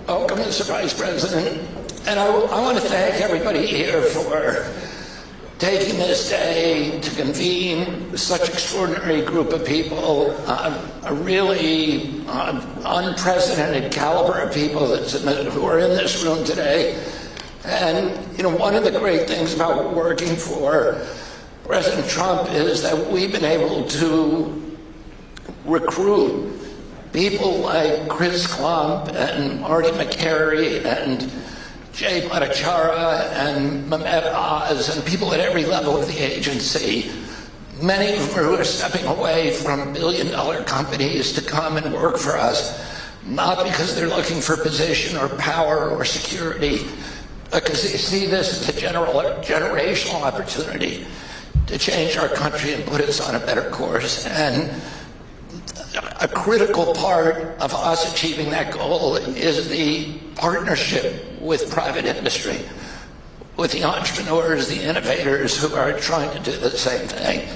Welcome, Mr. Vice President. And I want to thank everybody here for taking this day to convene such an extraordinary group of people, a really unprecedented caliber of people who are in this room today. And, one of the great things about working for President Trump is that we've been able to recruit people like Chris Klump and Marty McCary and Jay Bhattacharya and Mehmet Oz and people at every level of the agency, many of them who are stepping away from billion-dollar companies to come and work for us, not because they're looking for position or power or security, but because they see this as a generational opportunity to change our country and put us on a better course. And a critical part of us achieving that goal is the partnership with private industry, with the entrepreneurs, the innovators who are trying to do the same thing.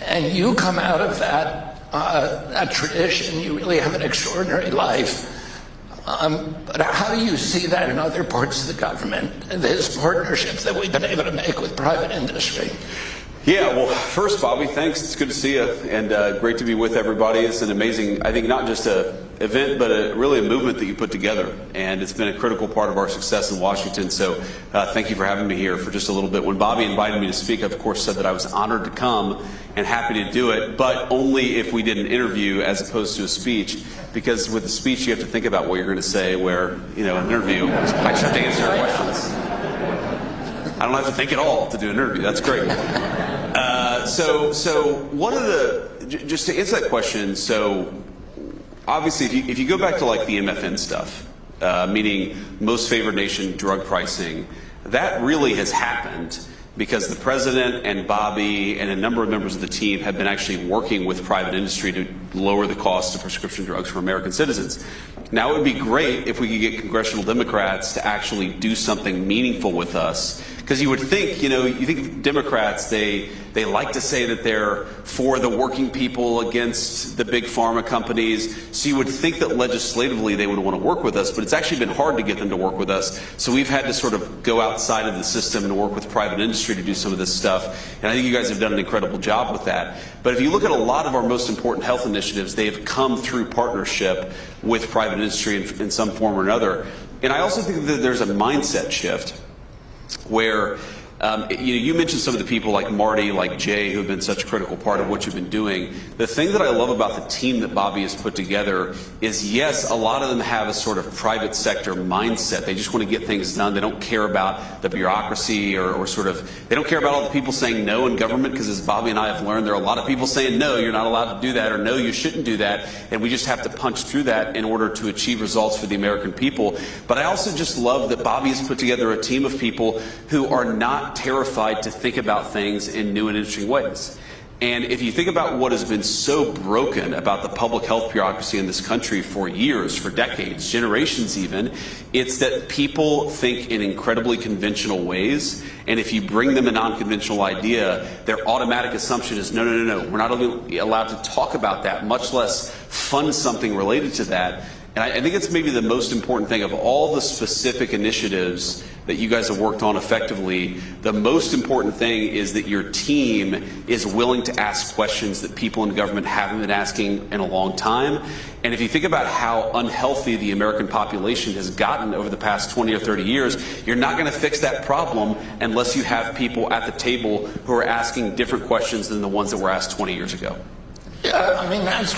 And you come out of that tradition. You really have an extraordinary life. But how do you see that in other parts of the government, this partnerships that we've been able to make with private industry? Yeah, well, first, Bobby, thanks. It's good to see you, and great to be with everybody. It's an amazing, I think, not just an event, but really a movement that you put together, and it's been a critical part of our success in Washington. So thank you for having me here for just a little bit. When Bobby invited me to speak, I, of course, said that I was honored to come and happy to do it, but only if we did an interview as opposed to a speech, because with a speech, you have to think about what you're going to say, where, in an interview, I just have to answer questions. I don't have to think at all to do an interview. That's great. So one of the, just to answer that question, so obviously if you go back to like the MFN stuff, meaning most favored nation drug pricing, that really has happened because the president and Bobby and a number of members of the team have been actually working with private industry to lower the cost of prescription drugs for American citizens. Now, it would be great if we could get congressional Democrats to actually do something meaningful with us. Because you would think, you think Democrats, they like to say that they're for the working people against the big pharma companies. So you would think that legislatively they would want to work with us, but it's actually been hard to get them to work with us. So we've had to sort of go outside of the system and work with private industry to do some of this stuff. And I think you guys have done an incredible job with that. But if you look at a lot of our most important health initiatives, they have come through partnership with private industry in some form or another. And I also think that there's a mindset shift where you mentioned some of the people like Marty, like Jay, who have been such a critical part of what you've been doing. The thing that I love about the team that Bobby has put together is, yes, a lot of them have a sort of private sector mindset. They just want to get things done. They don't care about the bureaucracy or sort of, they don't care about all the people saying no in government, because as Bobby and I have learned, there are a lot of people saying no, you're not allowed to do that, or no, you shouldn't do that. And we just have to punch through that in order to achieve results for the American people. But I also just love that Bobby has put together a team of people who are not terrified to think about things in new and interesting ways. And if you think about what has been so broken about the public health bureaucracy in this country for years, for decades, generations even, it's that people think in incredibly conventional ways. And if you bring them a non-conventional idea, their automatic assumption is, no, we're not allowed to talk about that, much less fund something related to that. And I think it's maybe the most important thing of all the specific initiatives that you guys have worked on effectively. The most important thing is that your team is willing to ask questions that people in government haven't been asking in a long time. And if you think about how unhealthy the American population has gotten over the past 20 or 30 years, you're not going to fix that problem unless you have people at the table who are asking different questions than the ones that were asked 20 years ago. Yeah, I mean, that's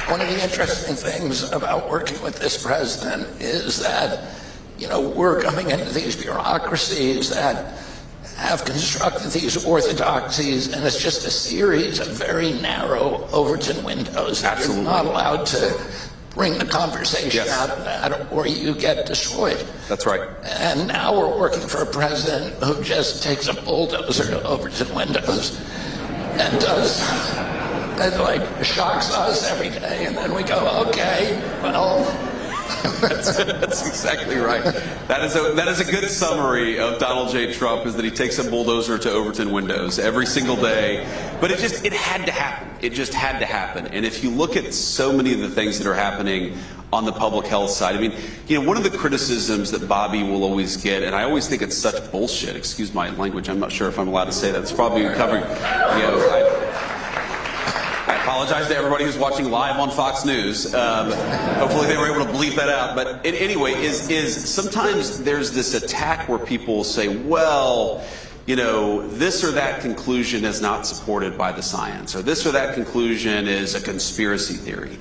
one of the interesting things about working with this president is that, we're coming into these bureaucracies that have constructed these orthodoxies, and it's just a series of very narrow Overton windows. Absolutely. You're not allowed to bring the conversation out of that, or you get destroyed. That's right. And now we're working for a president who just takes a bulldozer to Overton windows and does... that like shocks us every day, and then we go, okay, well, That's exactly right. That is a good summary of Donald J. Trump, is that he takes a bulldozer to Overton windows every single day. But it had to happen. It just had to happen. And if you look at so many of the things that are happening on the public health side, I mean, one of the criticisms that Bobby will always get, and I always think it's such bullshit, excuse my language, I'm not sure if I'm allowed to say that. It's probably covering, I apologize to everybody who's watching live on Fox News. Hopefully they were able to bleep that out. But anyway, is sometimes there's this attack where people say, well, this or that conclusion is not supported by the science, or this or that conclusion is a conspiracy theory.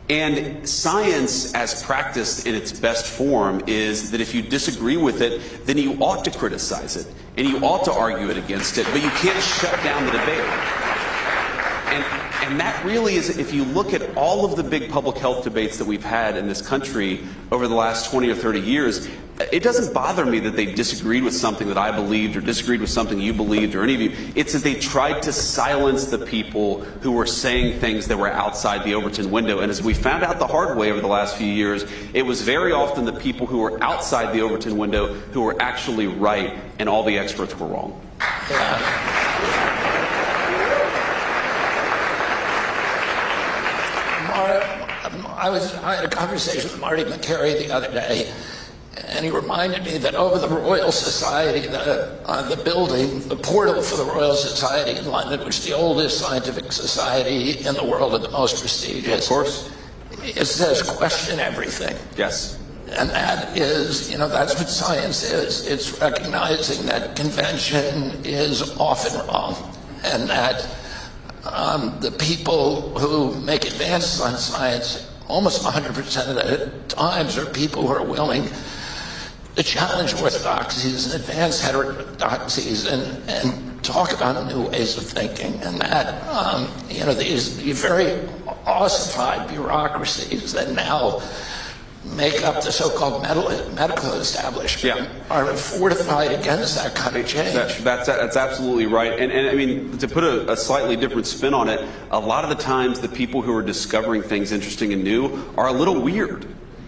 And science, as practiced in its best form, is that if you disagree with it, then you ought to criticize it, and you ought to argue it against it, but you can't shut down the debate. And that really is, if you look at all of the big public health debates that we've had in this country over the last 20 or 30 years, it doesn't bother me that they disagreed with something that I believed or disagreed with something you believed or any of you. It's that they tried to silence the people who were saying things that were outside the Overton window. And as we found out the hard way over the last few years, it was very often the people who were outside the Overton window who were actually right, and all the experts were wrong. Yeah. I had a conversation with Marty McCary the other day, and he reminded me that over the Royal Society, the building, the portal for the Royal Society in London, which is the oldest scientific society in the world and the most prestigious. Of course. It says question everything. Yes. And that is, that's what science is. It's recognizing that convention is often wrong, and that the people who make advances on science almost 100% of the times are people who are willing to challenge orthodoxies and advance heterodoxies and talk about new ways of thinking. And that, these very ossified bureaucracies that now make up the so-called medical establishment are fortified against that kind of change. That's absolutely right. And I mean, to put a slightly different spin on it, a lot of the times the people who are discovering things interesting and new are a little weird,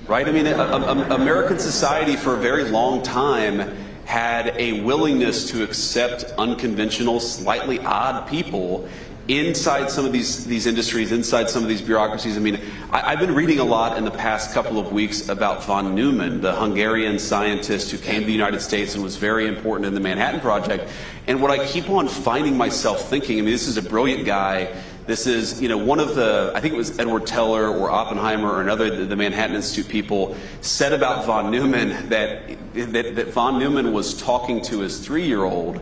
right? I mean, American society for a very long time had a willingness to accept unconventional, slightly odd people inside some of these industries, inside some of these bureaucracies. I mean, I've been reading a lot in the past couple of weeks about von Neumann, the Hungarian scientist who came to the United States and was very important in the Manhattan Project. And what I keep on finding myself thinking, I mean, this is a brilliant guy. This is, one of the, I think it was Edward Teller or Oppenheimer or another, the Manhattan Institute people said about von Neumann that von Neumann was talking to his 3-year-old.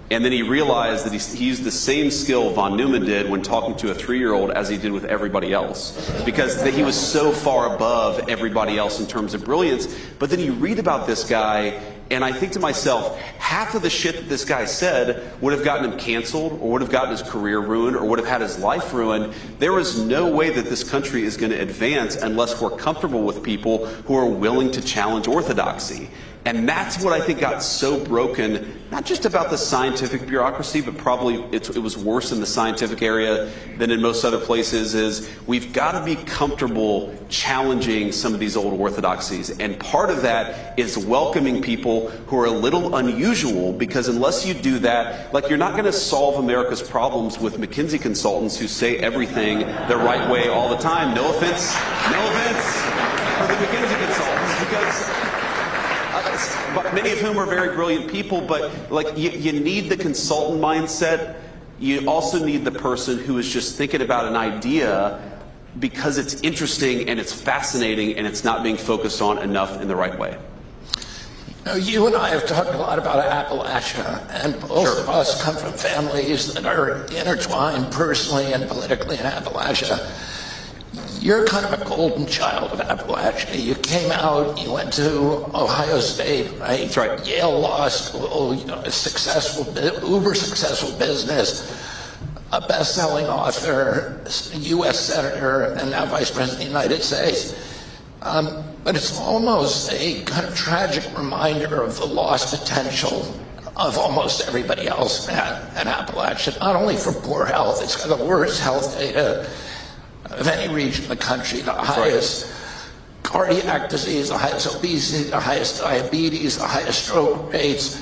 And then he realized that he used the same skill von Neumann did when talking to a 3-year-old as he did with everybody else, because he was so far above everybody else in terms of brilliance. But then you read about this guy, and I think to myself, half of the shit that this guy said would have gotten him canceled, or would have gotten his career ruined, or would have had his life ruined. There is no way that this country is going to advance unless we're comfortable with people who are willing to challenge orthodoxy. And that's what I think got so broken, not just about the scientific bureaucracy, but probably it was worse in the scientific area than in most other places, is we've got to be comfortable challenging some of these old orthodoxies. And part of that is welcoming people who are a little unusual, because unless you do that, like, you're not going to solve America's problems with McKinsey consultants who say everything the right way all the time. No offense for the McKinsey consultants, because many of whom are very brilliant people, but you need the consultant mindset. You also need the person who is just thinking about an idea because it's interesting and it's fascinating and it's not being focused on enough in the right way. You and I have talked a lot about Appalachia, and both of us come from families that are intertwined personally and politically in Appalachia. You're kind of a golden child of Appalachia. You came out, you went to Ohio State, right? That's right. Yale Law School, a successful, uber successful business, a best-selling author, a U.S. Senator, and now Vice President of the United States. But it's almost a kind of tragic reminder of the lost potential of almost everybody else in Appalachia, not only for poor health. It's got the worst health data of any region in the country, the highest cardiac disease, the highest obesity, the highest diabetes, the highest stroke rates,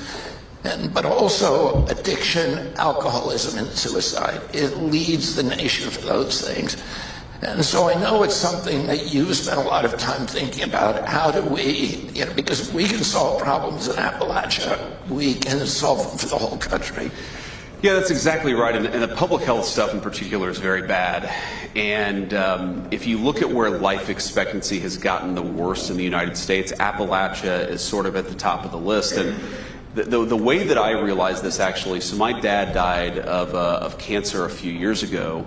but also addiction, alcoholism, and suicide. It leads the nation for those things. And so I know it's something that you've spent a lot of time thinking about. How do we, because if we can solve problems in Appalachia, we can solve them for the whole country. Yeah, that's exactly right. And the public health stuff in particular is very bad. And if you look at where life expectancy has gotten the worst in the United States, Appalachia is sort of at the top of the list. And the way that I realized this, actually, so my dad died of cancer a few years ago.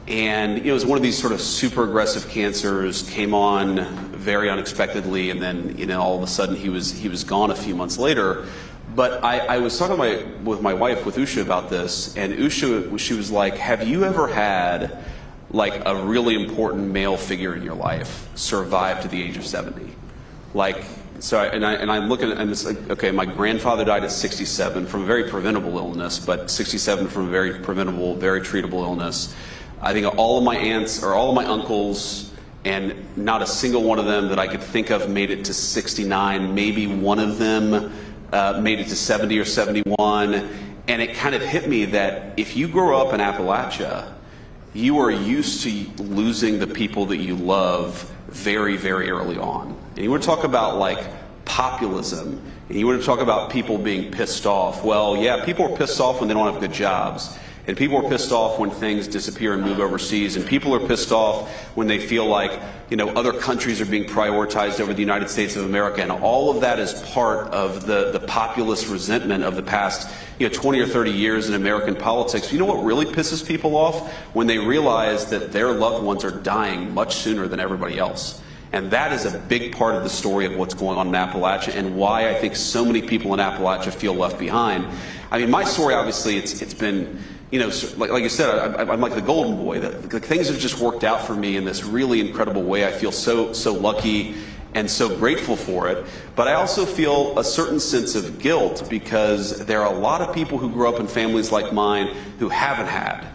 And it was one of these sort of super aggressive cancers, came on very unexpectedly, and then all of a sudden he was gone a few months later. But I was talking with my wife, with Usha, about this, and Usha, she was like, have you ever had like a really important male figure in your life survive to the age of 70? I'm looking and it's like, okay, my grandfather died at 67 from a very preventable illness, but 67 from a very preventable, very treatable illness. I think all of my aunts or all of my uncles, and not a single one of them that I could think of made it to 69. Maybe one of them made it to 70 or 71. And it kind of hit me that if you grow up in Appalachia, you are used to losing the people that you love very, very early on. And you want to talk about like populism, and you want to talk about people being pissed off. Well, yeah, people are pissed off when they don't have good jobs. And people are pissed off when things disappear and move overseas. And people are pissed off when they feel like, other countries are being prioritized over the United States of America. And all of that is part of the populist resentment of the past 20 or 30 years in American politics. You know what really pisses people off? When they realize that their loved ones are dying much sooner than everybody else. And that is a big part of the story of what's going on in Appalachia, and why I think so many people in Appalachia feel left behind. I mean, my story, obviously, it's been, like you said, I'm like the golden boy. Things have just worked out for me in this really incredible way. I feel so lucky and so grateful for it. But I also feel a certain sense of guilt, because there are a lot of people who grew up in families like mine who haven't had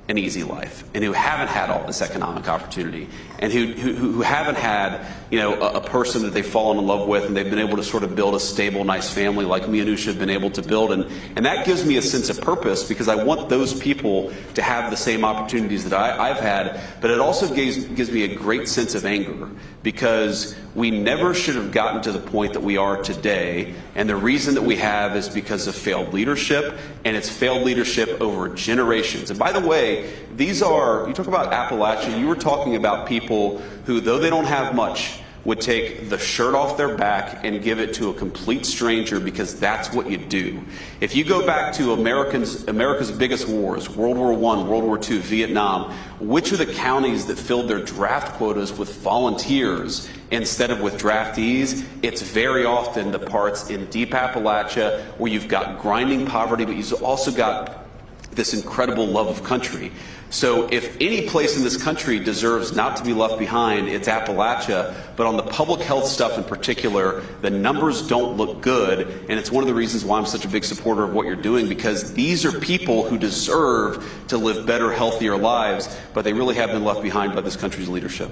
an easy life, and who haven't had all this economic opportunity, and who haven't had a person that they've fallen in love with, and they've been able to sort of build a stable, nice family like me and Usha have been able to build. And that gives me a sense of purpose, because I want those people to have the same opportunities that I've had. But it also gives me a great sense of anger, because we never should have gotten to the point that we are today. And the reason that we have is because of failed leadership, and it's failed leadership over generations. And by the way, you talk about Appalachia, you were talking about people who, though they don't have much, would take the shirt off their back and give it to a complete stranger, because that's what you do. If you go back to America's biggest wars, World War I, World War II, Vietnam, which are the counties that filled their draft quotas with volunteers instead of with draftees? It's very often the parts in deep Appalachia where you've got grinding poverty, but you've also got this incredible love of country. So if any place in this country deserves not to be left behind, it's Appalachia. But on the public health stuff in particular, the numbers don't look good. And it's one of the reasons why I'm such a big supporter of what you're doing, because these are people who deserve to live better, healthier lives, but they really have been left behind by this country's leadership.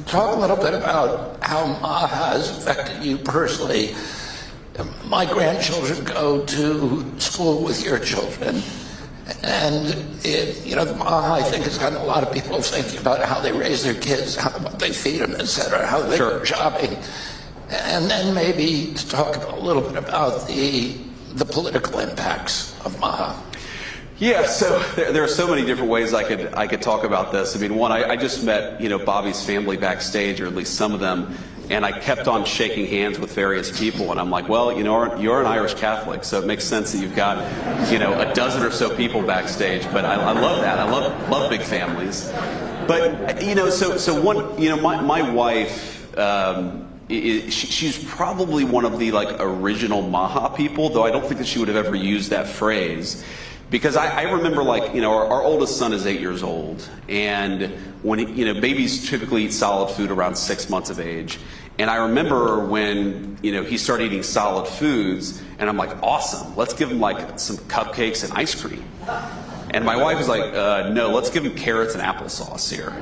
Talk a little bit about how MAHA has affected you personally. My grandchildren go to school with your children. And the MAHA, I think, has gotten a lot of people thinking about how they raise their kids, what they feed them, et cetera, how they go shopping. And then maybe to talk a little bit about the political impacts of MAHA. Yeah, so there are so many different ways I could talk about this. I mean, one, I just met Bobby's family backstage, or at least some of them, and I kept on shaking hands with various people, and I'm like, well, you're an Irish Catholic, so it makes sense that you've got a dozen or so people backstage. But I love that. I love big families. But so one, my wife. She's probably one of the original MAHA people, though I don't think that she would have ever used that phrase. Because I remember, our oldest son is 8 years old, and when babies typically eat solid food around 6 months of age. And I remember when he started eating solid foods, and I'm like, awesome, let's give him some cupcakes and ice cream. And my wife was like, no, let's give him carrots and applesauce here.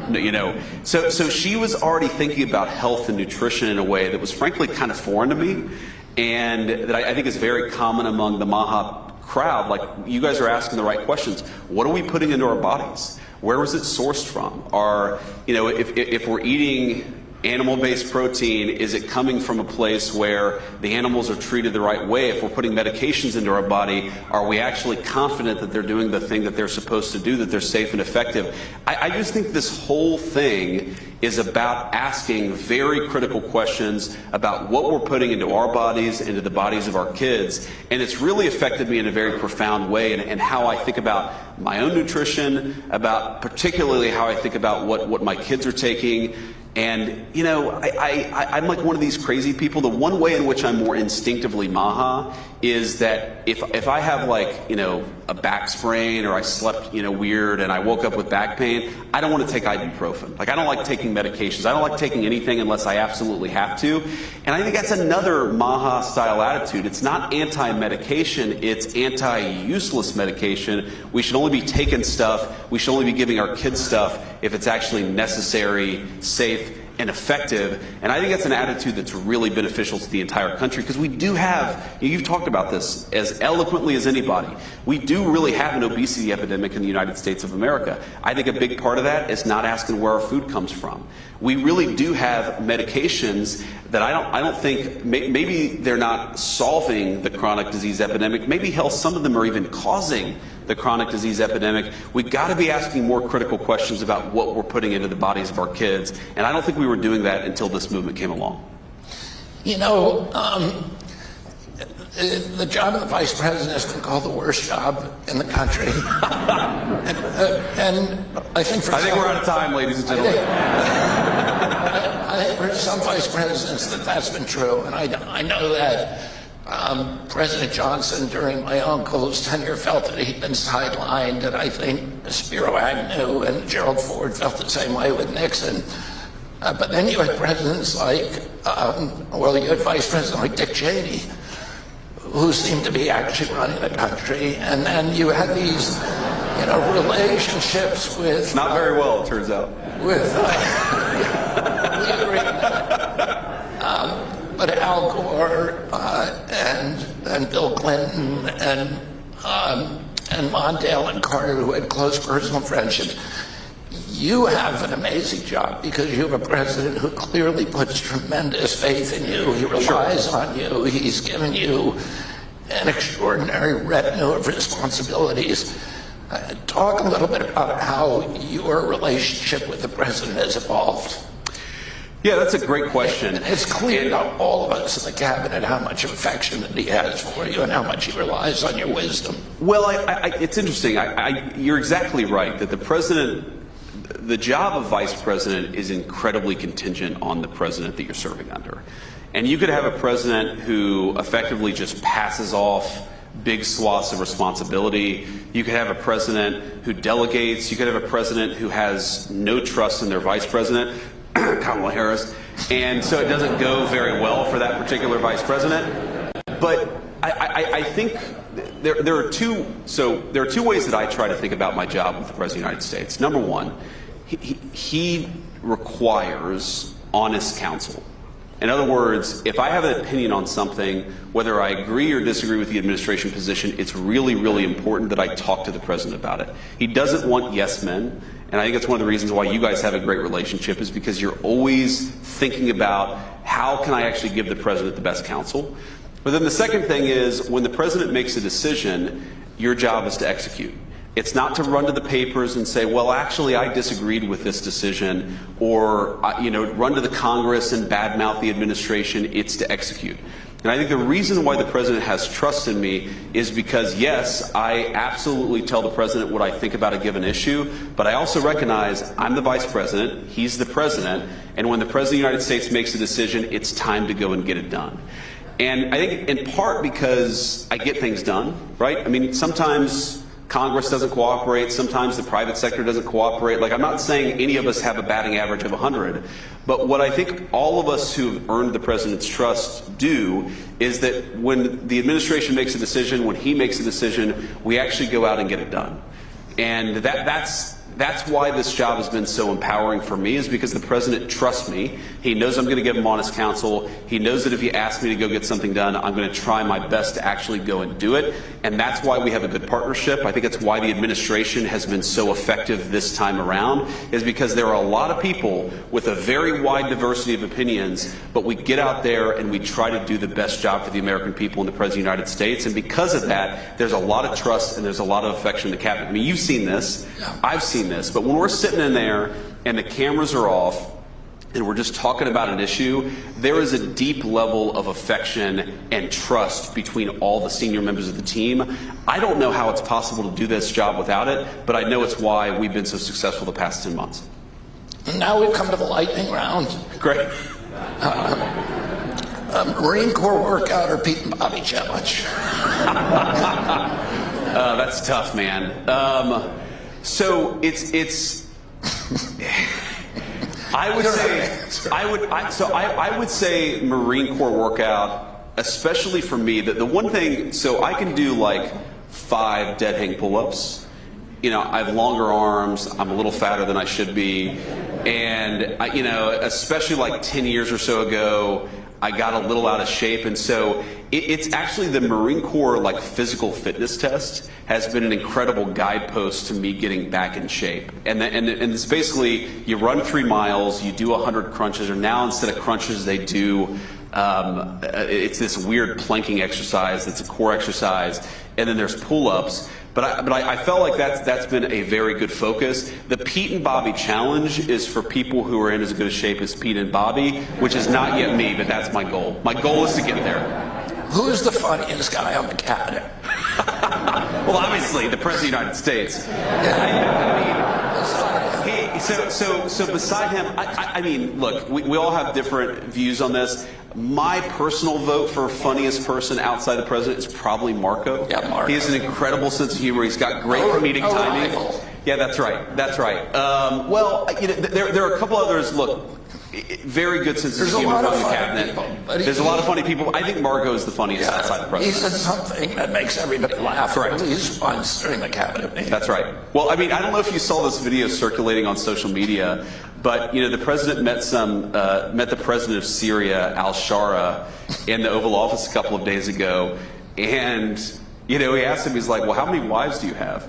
So she was already thinking about health and nutrition in a way that was frankly kind of foreign to me, and that I think is very common among the MAHA crowd. Like, you guys are asking the right questions. What are we putting into our bodies? Where was it sourced from? If we're eating animal-based protein, is it coming from a place where the animals are treated the right way? If we're putting medications into our body, are we actually confident that they're doing the thing that they're supposed to do, that they're safe and effective? I just think this whole thing is about asking very critical questions about what we're putting into our bodies, into the bodies of our kids. And it's really affected me in a very profound way, and how I think about my own nutrition, about particularly how I think about what my kids are taking. And, I'm like one of these crazy people. The one way in which I'm more instinctively MAHA is that if I have a back sprain, or I slept, weird, and I woke up with back pain, I don't want to take ibuprofen. I don't like taking medications. I don't like taking anything unless I absolutely have to. And I think that's another MAHA style attitude. It's not anti-medication, it's anti-useless medication. We should only be taking stuff, we should only be giving our kids stuff if it's actually necessary, safe, and effective. And I think that's an attitude that's really beneficial to the entire country, because we do have, you've talked about this as eloquently as anybody, we do really have an obesity epidemic in the United States of America. I think a big part of that is not asking where our food comes from. We really do have medications that I don't think, maybe they're not solving the chronic disease epidemic. Maybe some of them are even causing the chronic disease epidemic. We've got to be asking more critical questions about what we're putting into the bodies of our kids. And I don't think we were doing that until this movement came along. The job of the vice president has been called the worst job in the country. and I think we're out of time, ladies and gentlemen. I think for some vice presidents that's been true. And I know that President Johnson, during my uncle's tenure, felt that he'd been sidelined, and I think Spiro Agnew and Gerald Ford felt the same way with Nixon. But then you had presidents like, you had Vice President like Dick Cheney, who seemed to be actually running the country, and then you had these, relationships with... Not very well, it turns out. We agree with that. But Al Gore and Bill Clinton and Mondale and Carter, who had close personal friendships, you have an amazing job because you have a president who clearly puts tremendous faith in you. He relies on you. He's given you an extraordinary retinue of responsibilities. Talk a little bit about how your relationship with the president has evolved. Yeah, that's a great question. It's clear to all of us in the cabinet how much affection that he has for you and how much he relies on your wisdom. Well, it's interesting. You're exactly right that the job of vice president is incredibly contingent on the president that you're serving under. And you could have a president who effectively just passes off big swaths of responsibility. You could have a president who delegates. You could have a president who has no trust in their vice president, Kamala Harris, and so it doesn't go very well for that particular vice president. But I think there are two ways that I try to think about my job with the President of the United States. Number one, he requires honest counsel. In other words, if I have an opinion on something, whether I agree or disagree with the administration position, it's really, really important that I talk to the president about it. He doesn't want yes men, and I think it's one of the reasons why you guys have a great relationship, is because you're always thinking about how can I actually give the president the best counsel. But then the second thing is, when the president makes a decision, your job is to execute. It's not to run to the papers and say, well, actually, I disagreed with this decision, or run to the Congress and badmouth the administration. It's to execute. And I think the reason why the president has trust in me is because, yes, I absolutely tell the president what I think about a given issue, but I also recognize I'm the vice president, he's the president, and when the president of the United States makes a decision, it's time to go and get it done. And I think in part because I get things done, right? I mean, sometimes Congress doesn't cooperate. Sometimes the private sector doesn't cooperate. I'm not saying any of us have a batting average of 100, but what I think all of us who've earned the president's trust do is that when the administration makes a decision, when he makes a decision, we actually go out and get it done. And that's why this job has been so empowering for me, is because the president trusts me. He knows I'm going to give him honest counsel. He knows that if he asks me to go get something done, I'm going to try my best to actually go and do it. And that's why we have a good partnership. I think it's why the administration has been so effective this time around, is because there are a lot of people with a very wide diversity of opinions, but we get out there and we try to do the best job for the American people and the President of the United States. And because of that, there's a lot of trust and there's a lot of affection in the cabinet. I mean, you've seen this. I've seen this. But when we're sitting in there and the cameras are off and we're just talking about an issue, there is a deep level of affection and trust between all the senior members of the team. I don't know how it's possible to do this job without it, but I know it's why we've been so successful the past 10 months. Now we've come to the lightning round. Great. Marine Corps workout or Pete and Bobby challenge? That's tough, man. So it's. I would say Marine Corps workout, especially for me. The one thing, so I can do like 5 dead hang pull-ups. You know, I have longer arms. I'm a little fatter than I should be, and especially like 10 years or so ago, I got a little out of shape, and so it's actually the Marine Corps like physical fitness test has been an incredible guidepost to me getting back in shape. And it's basically you run 3 miles, you do 100 crunches, or now instead of crunches they do it's this weird planking exercise that's a core exercise, and then there's pull-ups. But I felt like that's been a very good focus. The Pete and Bobby challenge is for people who are in as good a shape as Pete and Bobby, which is not yet me, but that's my goal. My goal is to get there. Who's the funniest guy on the cabinet? Well, obviously, the President of the United States. So beside him, I mean, look, we all have different views on this. My personal vote for funniest person outside the president is probably Marco. Yeah, Marco. He has an incredible sense of humor. He's got great comedic timing. Yeah, that's right. That's right. Well, there are a couple others. Look, very good sense of humor in the cabinet. There's a lot of funny people. I think Marco is the funniest outside the president. He said something that makes everybody laugh. Right. At least once during the cabinet meeting. That's right. Well, I mean, I don't know if you saw this video circulating on social media, but the president met the president of Syria, al-Shara, in the Oval Office a couple of days ago, and he asked him, he's like, "Well, how many wives do you have?"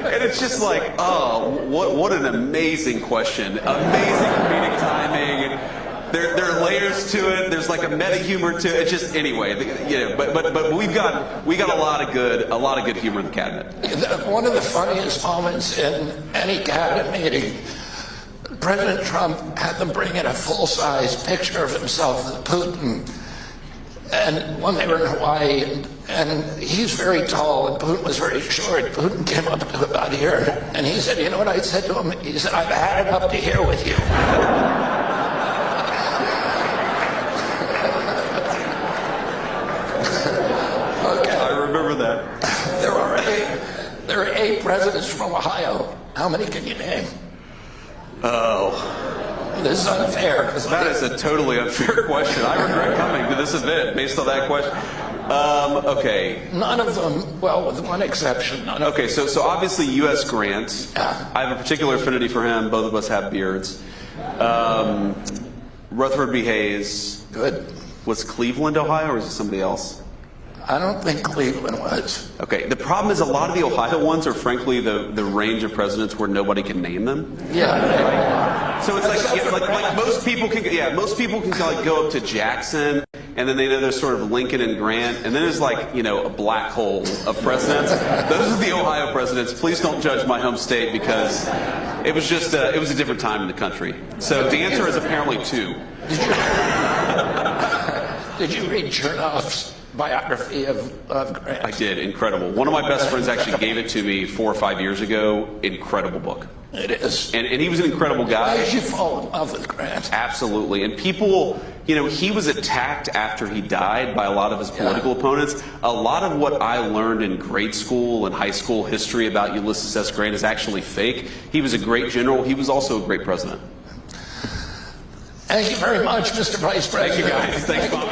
And it's just like, oh, what an amazing question. Amazing comedic timing. There are layers to it. There's like a meta humor to it. It's just anyway, but we got a lot of good humor in the cabinet. One of the funniest moments in any cabinet meeting, President Trump had them bring in a full-size picture of himself with Putin, and when they were in Hawaii, and he's very tall and Putin was very short. Putin came up to about here, and he said, "You know what I said to him?" He said, "I've had it up to here with you." Remember that. There are 8 presidents from Ohio. How many can you name? Oh. This is unfair. That is a totally unfair question. I regret coming to this event based on that question. Okay. None of them, well, with one exception. Okay, so obviously U.S. Grant. I have a particular affinity for him. Both of us have beards. Rutherford B. Hayes. Good. Was Cleveland, Ohio, or is it somebody else? I don't think Cleveland was. Okay. The problem is a lot of the Ohio ones are frankly the range of presidents where nobody can name them. Yeah. Right? So it's like most people can like go up to Jackson, and then they know there's sort of Lincoln and Grant, and then there's like a black hole of presidents. Those are the Ohio presidents. Please don't judge my home state because it was just it was a different time in the country. So the answer is apparently 2. Did you read Chernoff's biography of Grant? I did. Incredible. One of my best friends actually gave it to me 4 or 5 years ago. Incredible book. It is. And he was an incredible guy. Why did you fall in love with Grant? Absolutely. And people, he was attacked after he died by a lot of his political opponents. A lot of what I learned in grade school and high school history about Ulysses S. Grant is actually fake. He was a great general. He was also a great president. Thank you very much, Mr. Vice President. Thank you, guys. Thanks, Bob.